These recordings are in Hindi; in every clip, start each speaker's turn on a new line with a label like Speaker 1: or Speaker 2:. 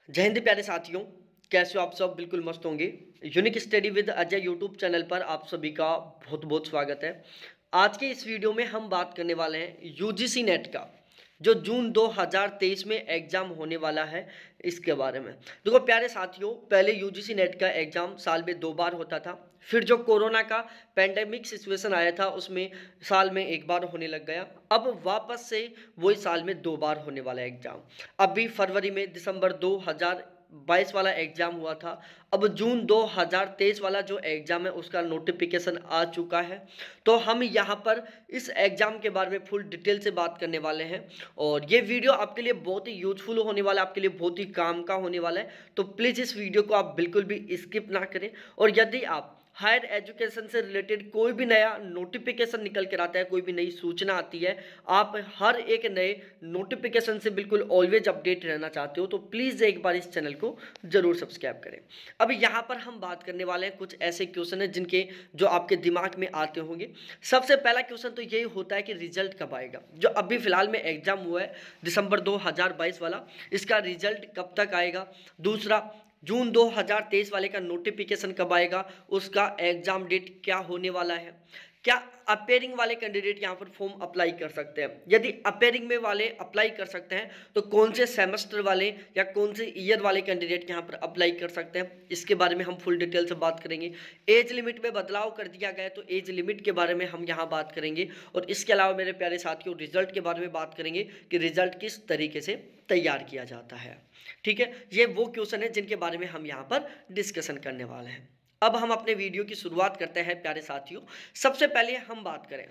Speaker 1: जय हिंद प्यारे साथियों, कैसे हो आप सब? बिल्कुल मस्त होंगे। Unique study with Ajay YouTube channel पर आप सभी का बहुत बहुत स्वागत है। आज के इस वीडियो में हम बात करने वाले हैं यूजीसी नेट का, जो जून 2023 में एग्ज़ाम होने वाला है, इसके बारे में। देखो प्यारे साथियों, पहले यूजीसी नेट का एग्ज़ाम साल में 2 बार होता था। फिर जो कोरोना का पैंडेमिक सिचुएशन आया था, उसमें साल में 1 बार होने लग गया। अब वापस से वही साल में 2 बार होने वाला एग्ज़ाम। अभी फरवरी में दिसंबर 2022 वाला एग्ज़ाम हुआ था। अब जून 2023 वाला जो एग्ज़ाम है, उसका नोटिफिकेशन आ चुका है। तो हम यहाँ पर इस एग्ज़ाम के बारे में फुल डिटेल से बात करने वाले हैं और ये वीडियो आपके लिए बहुत ही यूज़फुल होने वाला है, आपके लिए बहुत ही काम का होने वाला है। तो प्लीज़ इस वीडियो को आप बिल्कुल भी स्किप ना करें। और यदि आप हायर एजुकेशन से रिलेटेड कोई भी नया नोटिफिकेशन निकल कर आता है, कोई भी नई सूचना आती है, आप हर एक नए नोटिफिकेशन से बिल्कुल ऑलवेज अपडेट रहना चाहते हो, तो प्लीज़ एक बार इस चैनल को ज़रूर सब्सक्राइब करें। अब यहाँ पर हम बात करने वाले हैं कुछ ऐसे क्वेश्चन है जिनके जो आपके दिमाग में आते होंगे। सबसे पहला क्वेश्चन तो यही होता है कि रिजल्ट कब आएगा। जो अभी फिलहाल में एग्जाम हुआ है दिसंबर 2022 वाला, इसका रिजल्ट कब तक आएगा। दूसरा, जून 2023 वाले का नोटिफिकेशन कब आएगा, उसका एग्जाम डेट क्या होने वाला है। क्या अपेयरिंग वाले कैंडिडेट यहाँ पर फॉर्म अप्लाई कर सकते हैं? यदि अपेयरिंग में वाले अप्लाई कर सकते हैं, तो कौन से सेमेस्टर वाले या कौन से ईयर वाले कैंडिडेट यहाँ पर अप्लाई कर सकते हैं, इसके बारे में हम फुल डिटेल से बात करेंगे। एज लिमिट में बदलाव कर दिया गया है, तो एज लिमिट के बारे में हम यहाँ बात करेंगे। और इसके अलावा मेरे प्यारे साथियों, रिजल्ट के बारे में बात करेंगे कि रिजल्ट किस तरीके से तैयार किया जाता है। ठीक है, ये वो क्वेश्चन है जिनके बारे में हम यहाँ पर डिस्कशन करने वाले हैं। अब हम अपने वीडियो की शुरुआत करते हैं प्यारे साथियों। सबसे पहले हम बात करें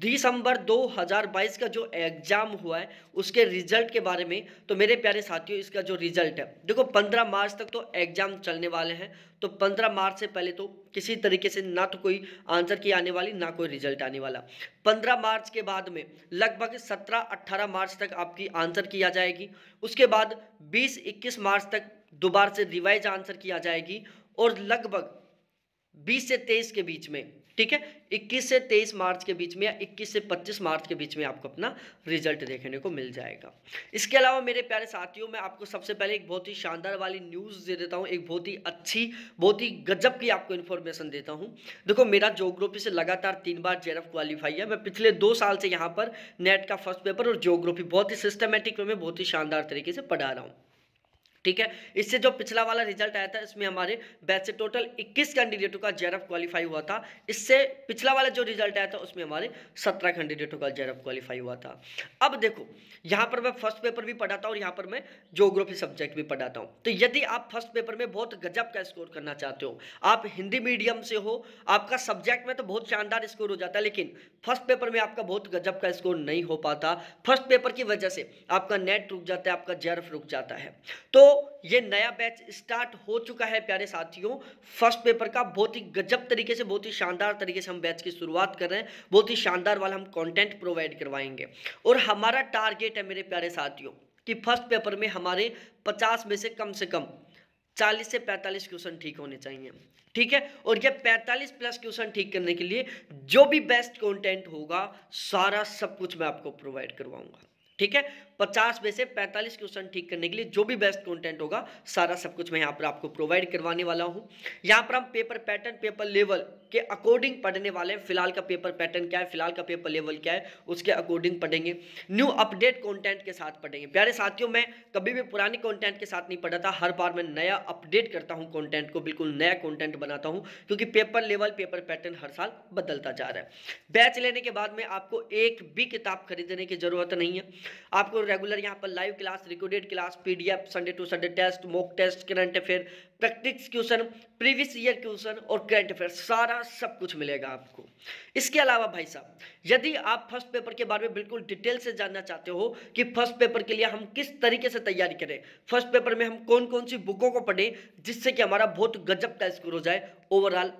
Speaker 1: दिसंबर 2022 का जो एग्जाम हुआ है, उसके रिजल्ट के बारे में। तो मेरे प्यारे साथियों, इसका जो रिजल्ट है, देखो 15 मार्च तक तो एग्जाम चलने वाले हैं। तो 15 मार्च से पहले तो किसी तरीके से ना तो कोई आंसर की आने वाली, ना कोई रिजल्ट आने वाला। 15 मार्च के बाद में लगभग 17-18 मार्च तक आपकी आंसर की आ जाएगी। उसके बाद 20-21 मार्च तक दोबारा से रिवाइज आंसर की आ जाएगी। और लगभग 20 से 23 के बीच में, ठीक है, 21 से 23 मार्च के बीच में या 21 से 25 मार्च के बीच में आपको अपना रिजल्ट देखने को मिल जाएगा। इसके अलावा मेरे प्यारे साथियों, मैं आपको सबसे पहले एक बहुत ही शानदार वाली न्यूज़ दे देता हूँ, एक बहुत ही अच्छी, बहुत ही गजब की आपको इन्फॉर्मेशन देता हूँ। देखो, मेरा ज्योग्राफी से लगातार 3 बार जेआरएफ क्वालिफाई है। मैं पिछले 2 साल से यहाँ पर नेट का फर्स्ट पेपर और ज्योग्राफी बहुत ही सिस्टमेटिक वे में, बहुत ही शानदार तरीके से पढ़ा रहा हूँ। ठीक है, इससे जो पिछला वाला रिजल्ट आया था, इसमें हमारे बैच से टोटल 21 कैंडिडेटों का जेआरएफ क्वालिफाई हुआ था। इससे पिछला वाला जो रिजल्ट आया था, उसमें हमारे 17 कैंडिडेटों का जेआरएफ क्वालिफाई हुआ था। अब देखो, यहाँ पर मैं फर्स्ट पेपर भी पढ़ाता हूँ और यहाँ पर मैं ज्योग्राफी सब्जेक्ट भी पढ़ाता हूँ। तो यदि आप फर्स्ट पेपर में बहुत गजब का स्कोर करना चाहते हो, आप हिंदी मीडियम से हो, आपका सब्जेक्ट में तो बहुत शानदार स्कोर हो जाता है, लेकिन फर्स्ट पेपर में आपका बहुत गजब का स्कोर नहीं हो पाता। फर्स्ट पेपर की वजह से आपका नेट रुक जाता है, आपका जेआरएफ रुक जाता है। तो ये नया बैच स्टार्ट हो चुका है प्यारे साथियों। फर्स्ट पेपर का बहुत ही गजब तरीके से, बहुत ही शानदार तरीके से हम बैच की शुरुआत कर रहे हैं। बहुत ही शानदार वाला हम कंटेंट प्रोवाइड करवाएंगे। और हमारा टारगेट है मेरे प्यारे साथियों कि फर्स्ट पेपर में हमारे 50 में से कम 40 से 45 क्वेश्चन ठीक होने चाहिए। ठीक है, और ये 45 प्लस क्वेश्चन ठीक करने के लिए जो भी बेस्ट कंटेंट होगा, सारा सब कुछ मैं आपको प्रोवाइड करवाऊंगा। ठीक है, 50 में से 45 क्वेश्चन ठीक करने के लिए जो भी बेस्ट कंटेंट होगा, सारा सब कुछ मैं यहाँ पर आपको प्रोवाइड करवाने वाला हूँ। यहाँ पर हम पेपर पैटर्न, पेपर लेवल के अकॉर्डिंग पढ़ने वाले हैं। फिलहाल का पेपर पैटर्न क्या है, फिलहाल का पेपर लेवल क्या है, उसके अकॉर्डिंग पढ़ेंगे। न्यू अपडेट कंटेंट के साथ पढ़ेंगे। प्यारे साथियों, मैं कभी भी पुरानी कंटेंट के साथ नहीं पढ़ाता, हर बार मैं नया अपडेट करता हूँ कंटेंट को, बिल्कुल नया कंटेंट बनाता हूँ, क्योंकि पेपर लेवल, पेपर पैटर्न हर साल बदलता जा रहा है। बैच लेने के बाद में आपको एक भी किताब खरीदने की जरूरत नहीं है। आपको रेगुलर यहाँ पर live class, recorded class, PDF, Sunday to Sunday test, mock test, current affair, practice question, previous year question और करंट अफेयर, सारा सब कुछ मिलेगा आपको। इसके अलावा भाई साहब, यदि आप फर्स्ट पेपर के बारे में बिल्कुल डिटेल से जानना चाहते हो कि फर्स्ट पेपर के लिए हम किस तरीके से तैयारी करें, फर्स्ट पेपर में हम कौन कौन सी बुकों को पढ़ें जिससे कि हमारा बहुत गजब का स्कोर हो जाए, ओवरऑल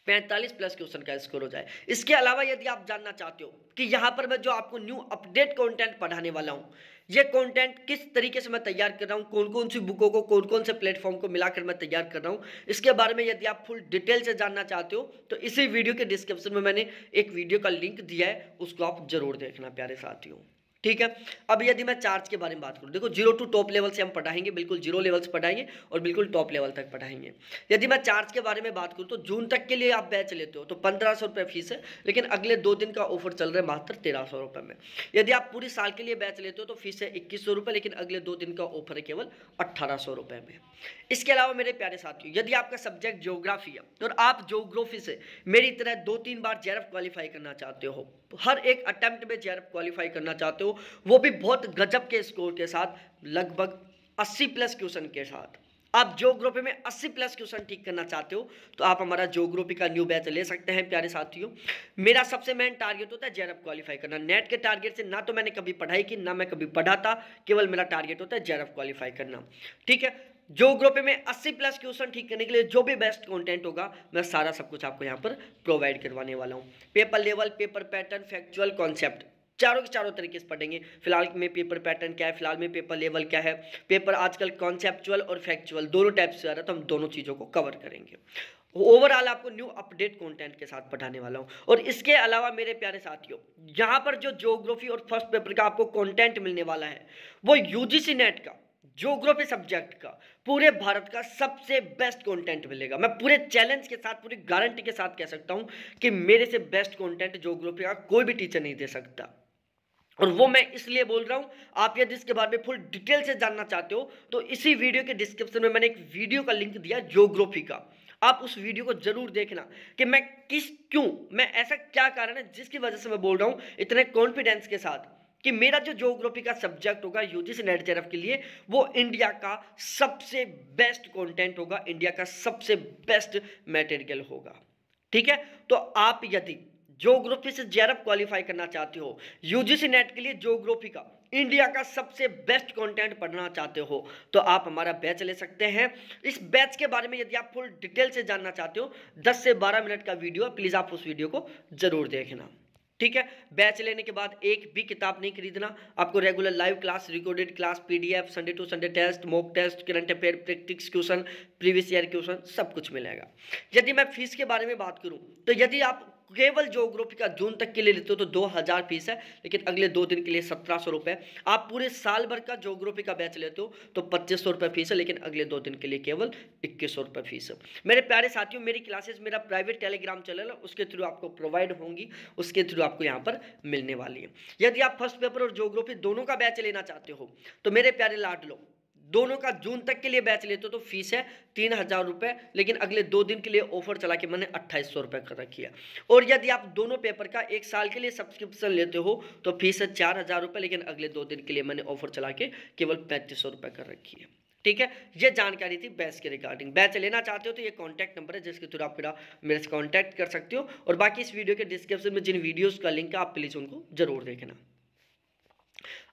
Speaker 1: 45 प्लस क्वेश्चन का स्कोर हो जाए। इसके अलावा यदि आप जानना चाहते हो कि यहाँ पर मैं जो आपको न्यू अपडेट कंटेंट पढ़ाने वाला हूँ, ये कंटेंट किस तरीके से मैं तैयार कर रहा हूँ, कौन कौन सी बुकों को, कौन कौन से प्लेटफॉर्म को मिलाकर मैं तैयार कर रहा हूँ, इसके बारे में यदि आप फुल डिटेल से जानना चाहते हो, तो इसी वीडियो के डिस्क्रिप्शन में मैंने एक वीडियो का लिंक दिया है, उसको आप जरूर देखना प्यारे साथियों। ठीक है। अब यदि मैं चार्ज के बारे में बात करूं, देखो 0 टू टॉप लेवल से हम पढ़ाएंगे, बिल्कुल 0 लेवल से पढ़ाएंगे और बिल्कुल टॉप लेवल तक पढ़ाएंगे। यदि मैं चार्ज के बारे में बात करूं तो जून तक के लिए आप बैच लेते हो तो 1500 रुपये फीस है, लेकिन अगले 2 दिन का ऑफर चल रहा है मात्र 1300 रुपये में। यदि आप पूरी साल के लिए बैच लेते हो तो फीस है 2100 रुपये, लेकिन अगले 2 दिन का ऑफर है केवल 1800 रुपये में। इसके अलावा मेरे प्यारे साथियों, यदि आपका सब्जेक्ट ज्योग्राफी है और आप ज्योग्राफी से मेरी तरह 2-3 बार जेआरएफ क्वालिफाई करना चाहते हो, हर एक अटेम्प्ट में जेआरएफ क्वालिफाई करना चाहते हो, वो भी बहुत गजब के स्कोर के साथ, लगभग 80 प्लस क्वेश्चन के साथ, आप ज्योग्राफी में 80 प्लस क्वेश्चन ठीक करना चाहते हो तो आप हमारा ज्योग्राफी का न्यू बैच ले सकते हैं प्यारे साथियों। मेरा सबसे मेन टारगेट होता है जेआरएफ क्वालिफाई करना। नेट के टारगेट से ना तो मैंने कभी पढ़ाई की, ना मैं कभी पढ़ाता, केवल मेरा टारगेट होता है जेआरएफ क्वालिफाई करना। ठीक है, ज्योग्राफी में 80 प्लस क्वेश्चन ठीक करने के लिए जो भी बेस्ट कंटेंट होगा मैं सारा सब कुछ आपको यहाँ पर प्रोवाइड करवाने वाला हूँ। Paper level, paper pattern, factual, concept, चारों के चारों तरीके से पढ़ेंगे। फिलहाल में पेपर पैटर्न क्या है, फिलहाल में पेपर लेवल क्या है, पेपर आजकल कॉन्सेप्चुअल और फैक्चुअल दोनों टाइप से आ रहा है, तो हम दोनों चीज़ों को कवर करेंगे। ओवरऑल आपको न्यू अपडेट कंटेंट के साथ पढ़ाने वाला हूँ। और इसके अलावा मेरे प्यारे साथियों, यहाँ पर जो ज्योग्राफी और फर्स्ट पेपर का आपको कंटेंट मिलने वाला है वो यूजीसी नेट का ज्योग्राफी सब्जेक्ट का पूरे भारत का सबसे बेस्ट कंटेंट मिलेगा। मैं पूरे चैलेंज के साथ, पूरी गारंटी के साथ कह सकता हूँ कि मेरे से बेस्ट कंटेंट ज्योग्राफी का कोई भी टीचर नहीं दे सकता। और वो मैं इसलिए बोल रहा हूँ, आप यदि इसके बारे में फुल डिटेल से जानना चाहते हो तो इसी वीडियो के डिस्क्रिप्शन में मैंने एक वीडियो का लिंक दिया ज्योग्राफी का, आप उस वीडियो को जरूर देखना कि मैं मैं ऐसा क्या कारण है जिसकी वजह से मैं बोल रहा हूँ इतने कॉन्फिडेंस के साथ कि मेरा जो ज्योग्राफी का सब्जेक्ट होगा यूजीसी नेट जेआरएफ के लिए वो इंडिया का सबसे बेस्ट कंटेंट होगा, इंडिया का सबसे बेस्ट मटेरियल होगा। ठीक है, तो आप यदि ज्योग्राफी से जेआरएफ क्वालिफाई करना चाहते हो, यूजीसी नेट के लिए ज्योग्राफी का इंडिया का सबसे बेस्ट कंटेंट पढ़ना चाहते हो तो आप हमारा बैच ले सकते हैं। इस बैच के बारे में यदि आप फुल डिटेल से जानना चाहते हो, 10 से 12 मिनट का वीडियो, प्लीज आप उस वीडियो को जरूर देखना। ठीक है, बैच लेने के बाद एक भी किताब नहीं खरीदना, आपको regular live class, recorded class, PDF, Sunday to Sunday test, mock test, current affair, practice question, previous year question, सब कुछ मिलेगा। यदि मैं फीस के बारे में बात करूं तो यदि आप केवल ज्योग्राफी का जून तक के लिए लेते हो तो 2000 फीस है, लेकिन अगले 2 दिन के लिए 1700 रुपये। आप पूरे साल भर का ज्योग्राफी का बैच लेते हो तो 2500 रुपये फीस है, लेकिन अगले 2 दिन के लिए केवल 2100 रुपये फीस है। मेरे प्यारे साथियों, मेरी क्लासेस मेरा प्राइवेट टेलीग्राम चैनल है, उसके थ्रू आपको प्रोवाइड होंगी, उसके थ्रू आपको यहाँ पर मिलने वाली है। यदि आप फर्स्ट पेपर और ज्योग्राफी दोनों का बैच लेना चाहते हो तो मेरे प्यारे लाडलो, दोनों का जून तक के लिए बैच लेते हो तो फीस है 3000 रुपये, लेकिन अगले 2 दिन के लिए ऑफर चला के मैंने 2800 रुपये कर रखी है। और यदि आप दोनों पेपर का 1 साल के लिए सब्सक्रिप्शन लेते हो तो फीस है 4000 रुपये, लेकिन अगले 2 दिन के लिए मैंने ऑफर चला के केवल 3500 रुपये कर रखी है। ठीक है, ये जानकारी थी बैच के रिगार्डिंग। बैच लेना चाहते हो तो ये कॉन्टैक्ट नंबर है जिसके थ्रू आप मेरे से कॉन्टैक्ट कर सकते हो। और बाकी इस वीडियो के डिस्क्रिप्शन में जिन वीडियोज़ का लिंक है आप प्लीज़ उनको जरूर देखना।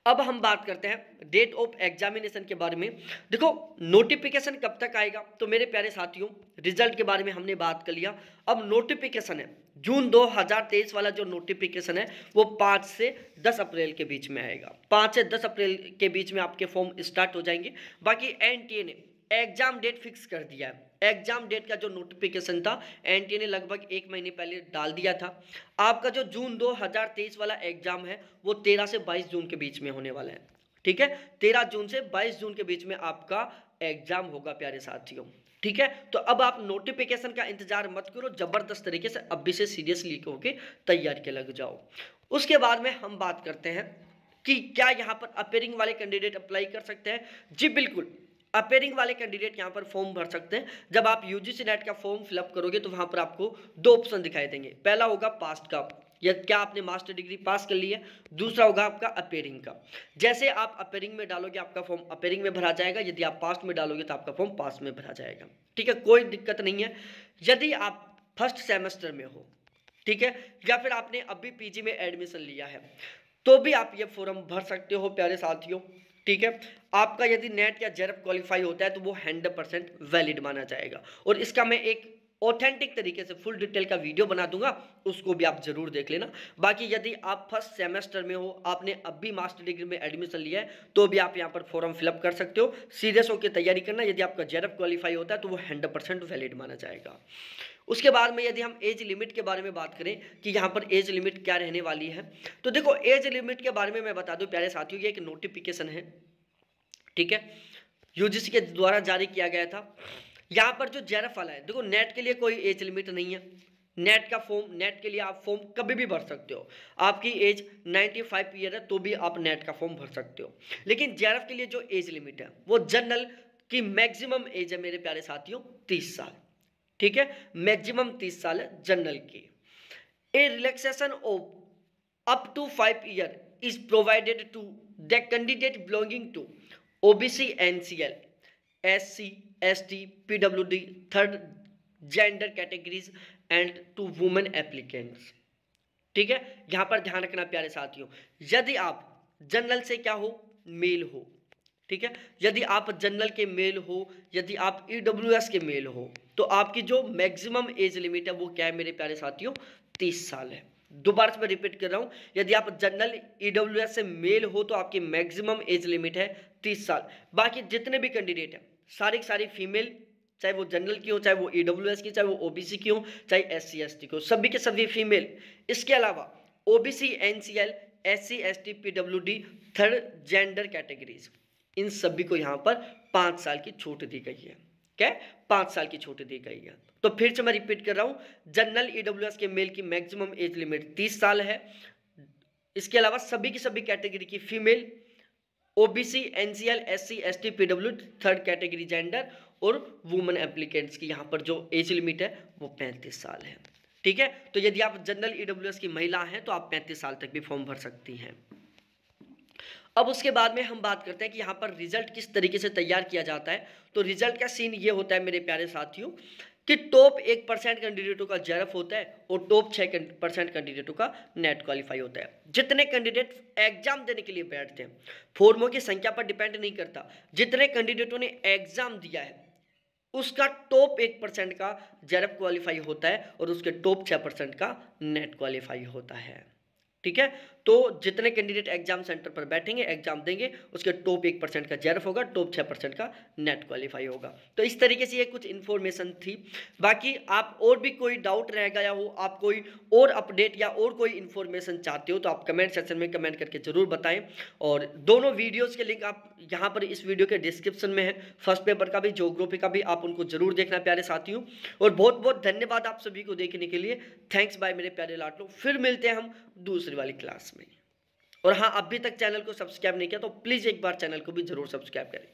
Speaker 1: अब हम बात करते हैं डेट ऑफ एग्जामिनेशन के बारे में। देखो, नोटिफिकेशन कब तक आएगा तो मेरे प्यारे साथियों, रिजल्ट के बारे में हमने बात कर लिया। अब नोटिफिकेशन है जून 2023 वाला जो नोटिफिकेशन है वो 5 से 10 अप्रैल के बीच में आएगा। 5 से 10 अप्रैल के बीच में आपके फॉर्म स्टार्ट हो जाएंगे। बाकी एनटीए ने एग्जाम डेट फिक्स कर दिया है। एग्जाम डेट का जो नोटिफिकेशन था एनटीए ने लगभग 1 महीने पहले डाल दिया था। आपका जो जून 2023 वाला एग्जाम है वो 13 से 22 जून के बीच में होने वाला है। ठीक है, 13 जून से 22 जून के बीच में आपका एग्जाम होगा प्यारे साथियों। ठीक है, तो अब आप नोटिफिकेशन का इंतजार मत करो, जबरदस्त तरीके से अभी से सीरियसली होके तैयार के लग जाओ। उसके बाद में हम बात करते हैं कि क्या यहाँ पर अपेयरिंग वाले कैंडिडेट अप्लाई कर सकते हैं। जी बिल्कुल, अपेयरिंग वाले कैंडिडेट यहाँ पर फॉर्म भर सकते हैं। जब आप यूजीसी नेट का फॉर्म फिलअप करोगे तो वहाँ पर आपको 2 ऑप्शन दिखाई देंगे। पहला होगा पास्ट का, या क्या आपने मास्टर डिग्री पास कर ली है। दूसरा होगा आपका अपेयरिंग का। जैसे आप अपेयरिंग में डालोगे आपका फॉर्म अपेयरिंग में भरा जाएगा, यदि आप पास्ट में डालोगे तो आपका फॉर्म पास में भरा जाएगा। ठीक है, कोई दिक्कत नहीं है। यदि आप फर्स्ट सेमेस्टर में हो, ठीक है, या फिर आपने अभी पीजी में एडमिशन लिया है तो भी आप ये फॉर्म भर सकते हो प्यारे साथियों। ठीक है, आपका यदि नेट या जेआरएफ क्वालिफाई होता है तो वो 100% वैलिड माना जाएगा। और इसका मैं एक ऑथेंटिक तरीके से फुल डिटेल का वीडियो बना दूंगा, उसको भी आप जरूर देख लेना। बाकी यदि आप फर्स्ट सेमेस्टर में हो, आपने अभी मास्टर डिग्री में एडमिशन लिया है तो भी आप यहाँ पर फॉर्म फिलअप कर सकते हो। सीरियस होकर तैयारी करना, यदि आपका जेआरएफ क्वालिफाई होता है तो वो 100% वैलिड माना जाएगा। उसके बाद में यदि हम एज लिमिट के बारे में बात करें कि यहाँ पर एज लिमिट क्या रहने वाली है, तो देखो एज लिमिट के बारे में मैं बता दूं प्यारे साथियों, ये एक नोटिफिकेशन है, ठीक है, यूजीसी के द्वारा जारी किया गया था। यहाँ पर जो जेआरएफ वाला है, देखो नेट के लिए कोई एज लिमिट नहीं है, नेट का फॉर्म, नेट के लिए आप फॉर्म कभी भी भर सकते हो, आपकी एज 95 ईयर है तो भी आप नेट का फॉर्म भर सकते हो। लेकिन जेआरएफ के लिए जो एज लिमिट है वो जनरल की मैक्सिमम एज है मेरे प्यारे साथियों 30 साल, ठीक है, मैक्सिमम 30 साल है जनरल की। A relaxation of up to 5 year is provided to the candidate belonging to OBC, NCL, SC, ST, PWD, third gender categories and to women applicants, ठीक है। यहां पर ध्यान रखना प्यारे साथियों, यदि आप जनरल से क्या हो, मेल हो, ठीक है, यदि आप जनरल के मेल हो, यदि आप ईडब्ल्यूएस के मेल हो, तो आपकी जो मैक्सिमम एज लिमिट है वो क्या है मेरे प्यारे साथियों, 30 साल है। दोबारा से मैं रिपीट कर रहा हूं, यदि आप जनरल ईडब्ल्यूएस से मेल हो तो आपकी मैक्सिमम एज लिमिट है 30 साल। बाकी जितने भी कैंडिडेट हैं सारी सारी फीमेल, चाहे वो जनरल की हो, चाहे वो ईडब्ल्यूएस की, चाहे वो ओबीसी की हो, चाहे एससी एसटी की हो, सभी के सभी फीमेल। इसके अलावा OBC, NCL, SC ST, PWD, third gender categories, इन सभी को यहाँ पर 5 साल की छूट दी गई है। क्या, 5 साल की छूट दी गई है। तो फिर से मैं रिपीट कर रहा हूँ, जनरल ईडब्ल्यूएस के मेल की मैक्सिमम एज लिमिट 30 साल है। इसके अलावा सभी की सभी कैटेगरी की female, OBC, NCL, SC ST, PWD, third category gender और वुमेन एप्लीकेंट्स की यहाँ पर जो एज लिमिट है वो 35 साल है, ठीक है। तो यदि आप जनरल ईडब्ल्यूएस की महिला हैं तो आप 35 साल तक भी फॉर्म भर सकती हैं। अब उसके बाद में हम बात करते हैं कि यहाँ पर रिजल्ट किस तरीके से तैयार किया जाता है। तो रिजल्ट का सीन ये होता है मेरे प्यारे साथियों कि टॉप 1% कैंडिडेटों का जेआरएफ होता है और टॉप 6% कैंडिडेटों का नेट क्वालिफाई होता है। जितने कैंडिडेट एग्जाम देने के लिए बैठते हैं, फॉर्मों की संख्या पर डिपेंड नहीं करता, जितने कैंडिडेटों ने एग्जाम दिया है उसका टॉप 1% का जेआरएफ क्वालिफाई होता है और उसके टॉप 6% का नेट क्वालिफाई होता है, ठीक है। तो जितने कैंडिडेट एग्जाम सेंटर पर बैठेंगे, एग्जाम देंगे, उसके टॉप 1% का जेआरएफ होगा, टॉप 6% का नेट क्वालिफाई होगा। तो इस तरीके से ये कुछ इन्फॉर्मेशन थी। बाकी आप और भी कोई डाउट रह गया हो, आप कोई और अपडेट या और कोई इन्फॉर्मेशन चाहते हो तो आप कमेंट सेक्शन में कमेंट करके जरूर बताएं। और दोनों वीडियोज़ के लिंक आप यहाँ पर इस वीडियो के डिस्क्रिप्शन में है, फर्स्ट पेपर का भी, ज्योग्राफी का भी, आप उनको जरूर देखना प्यारे साथियों। और बहुत बहुत धन्यवाद आप सभी को देखने के लिए। थैंक्स बाय मेरे प्यारे लाडलो। फिर मिलते हैं हम दूसरी वाली क्लास में। और हाँ, अभी तक चैनल को सब्सक्राइब नहीं किया तो प्लीज़ एक बार चैनल को भी जरूर सब्सक्राइब करें।